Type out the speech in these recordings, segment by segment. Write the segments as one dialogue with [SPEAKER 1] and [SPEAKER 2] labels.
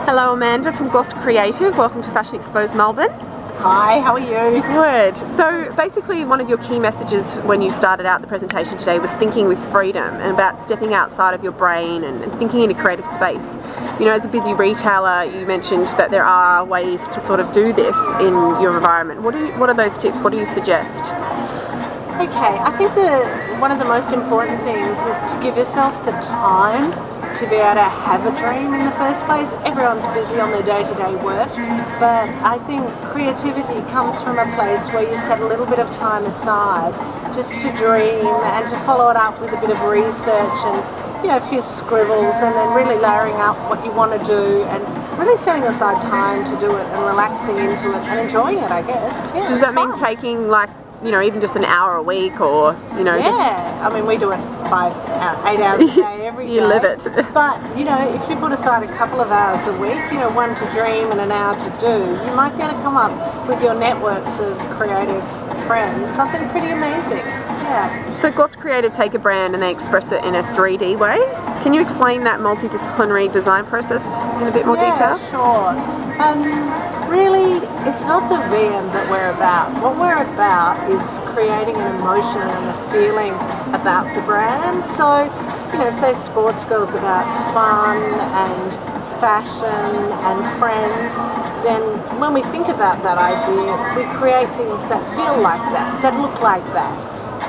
[SPEAKER 1] Hello, Amanda from Gloss Creative. Welcome to Fashion Exposed Melbourne.
[SPEAKER 2] Hi, how are you?
[SPEAKER 1] Good. So basically one of your key messages when you started out the presentation today was thinking with freedom and about stepping outside of your brain and thinking in a creative space. You know, as a busy retailer, you mentioned that there are ways to sort of do this in your environment. What are those tips? What do you suggest?
[SPEAKER 2] Okay, I think one of the most important things is to give yourself the time to be able to have a dream in the first place. Everyone's busy on their day-to-day work, but I think creativity comes from a place where you set a little bit of time aside just to dream and to follow it up with a bit of research and a few scribbles, and then really layering out what you want to do and really setting aside time to do it and relaxing into it and enjoying it, I guess. Yeah,
[SPEAKER 1] does that mean taking even just an hour a week, or
[SPEAKER 2] I mean, we do it 8 hours a day every day.
[SPEAKER 1] You live it.
[SPEAKER 2] But if you put aside a couple of hours a week, one to dream and an hour to do, you might be able to come up with your networks of creative friends something pretty amazing. Yeah.
[SPEAKER 1] So Gloss Creative take a brand and they express it in a 3D way. Can you explain that multidisciplinary design process in a bit more detail?
[SPEAKER 2] Sure. Really, it's not the VM that we're about. What we're about is creating an emotion and a feeling about the brand. So, say Sports Girl's about fun and fashion and friends, then when we think about that idea, we create things that feel like that look like that.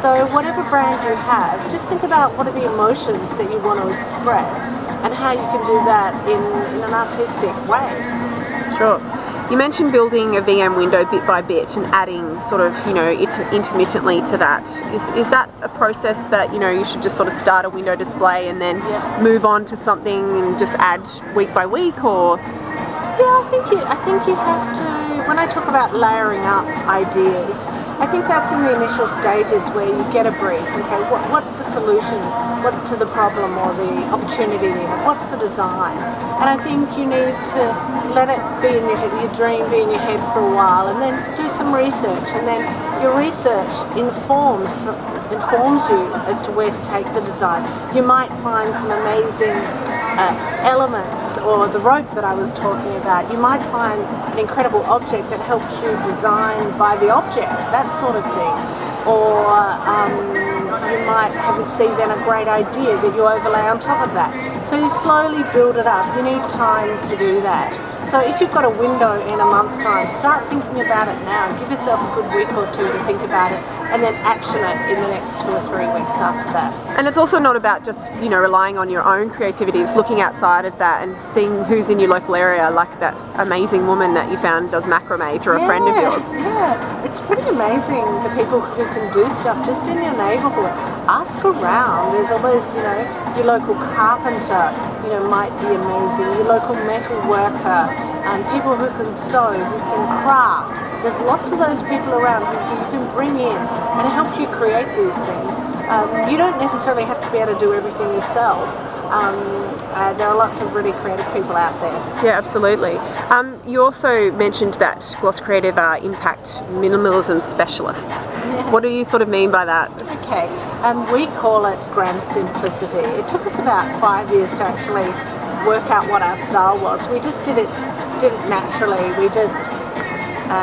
[SPEAKER 2] So whatever brand you have, just think about what are the emotions that you want to express and how you can do that in an artistic way.
[SPEAKER 1] Sure. You mentioned building a VM window bit by bit and adding sort of, intermittently to that. Is that a process that, you should just sort of start a window display and then move on to something and just add week by week, or?
[SPEAKER 2] Yeah, I think you have to, when I talk about layering up ideas, I think that's in the initial stages where you get a brief. Okay, what's the solution? What to the problem or the opportunity there? What's the design? And I think you need to let it be in your head, your dream be in your head for a while, and then do some research, and then your research informs you as to where to take the design. You might find some amazing elements, or the rope that I was talking about. You might find an incredible object that helps you design by the object, that sort of thing. Or you might see then a great idea that you overlay on top of that. So you slowly build it up. You need time to do that. So if you've got a window in a month's time, start thinking about it now. Give yourself a good week or two to think about it, and then action it in the next 2 or 3 weeks after that.
[SPEAKER 1] And it's also not about just, relying on your own creativity. It's looking outside of that and seeing who's in your local area, like that amazing woman that you found does macrame through a friend of yours.
[SPEAKER 2] Yeah, it's pretty amazing the people who can do stuff just in your neighbourhood. Ask around. There's always, your local carpenter, might be amazing. Your local metal worker, people who can sew, who can craft. There's lots of those people around who you can bring in and help you create these things. You don't necessarily have to be able to do everything yourself. There are lots of really creative people out there.
[SPEAKER 1] Yeah, absolutely. You also mentioned that Gloss Creative are impact minimalism specialists.
[SPEAKER 2] Yeah.
[SPEAKER 1] What do you sort of mean by that?
[SPEAKER 2] Okay, we call it grand simplicity. It took us about 5 years to actually work out what our style was. We just did it naturally.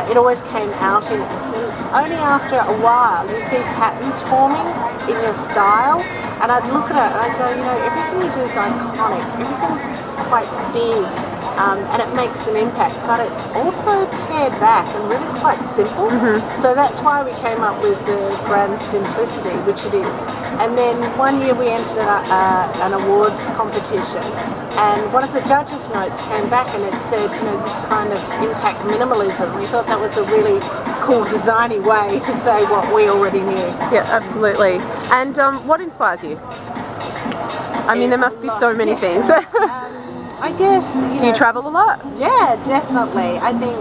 [SPEAKER 2] It always came out in us, and only after a while you see patterns forming in your style, and I'd look at it and I'd go, everything you do is iconic, everything's quite big, and it makes an impact, but it's also pared back and really quite simple. So that's why we came up with the grand simplicity, which it is. And then one year we entered an awards competition, and one of the judges' notes came back and it said, this kind of impact minimalism. We thought that was a really cool, designy way to say what we already knew.
[SPEAKER 1] Yeah, absolutely. And what inspires you? I mean, there must be so many things.
[SPEAKER 2] I guess,
[SPEAKER 1] Do you travel a lot?
[SPEAKER 2] Yeah, definitely. I think,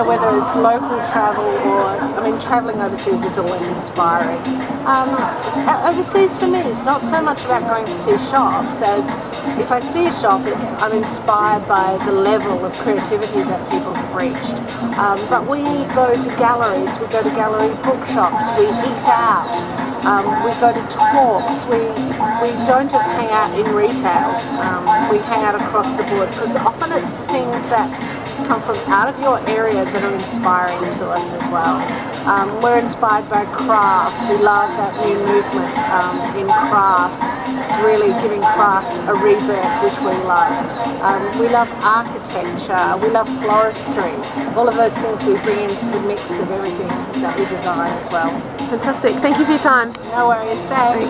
[SPEAKER 2] whether it's local travel or, traveling overseas is always inspiring. Overseas for me is not so much about going to see shops as if I see a shop, I'm inspired by the level of creativity that people have reached. But we go to galleries, we go to gallery bookshops, we eat out, we go to talks, we don't just hang out in retail, we hang out across the board, because often it's things that come from out of your area that are inspiring to us as well. We're inspired by craft. We love that new movement in craft. It's really giving craft a rebirth, which we love. We love architecture. We love floristry. All of those things we bring into the mix of everything that we design as well.
[SPEAKER 1] Fantastic. Thank you for your time.
[SPEAKER 2] No worries. Thanks.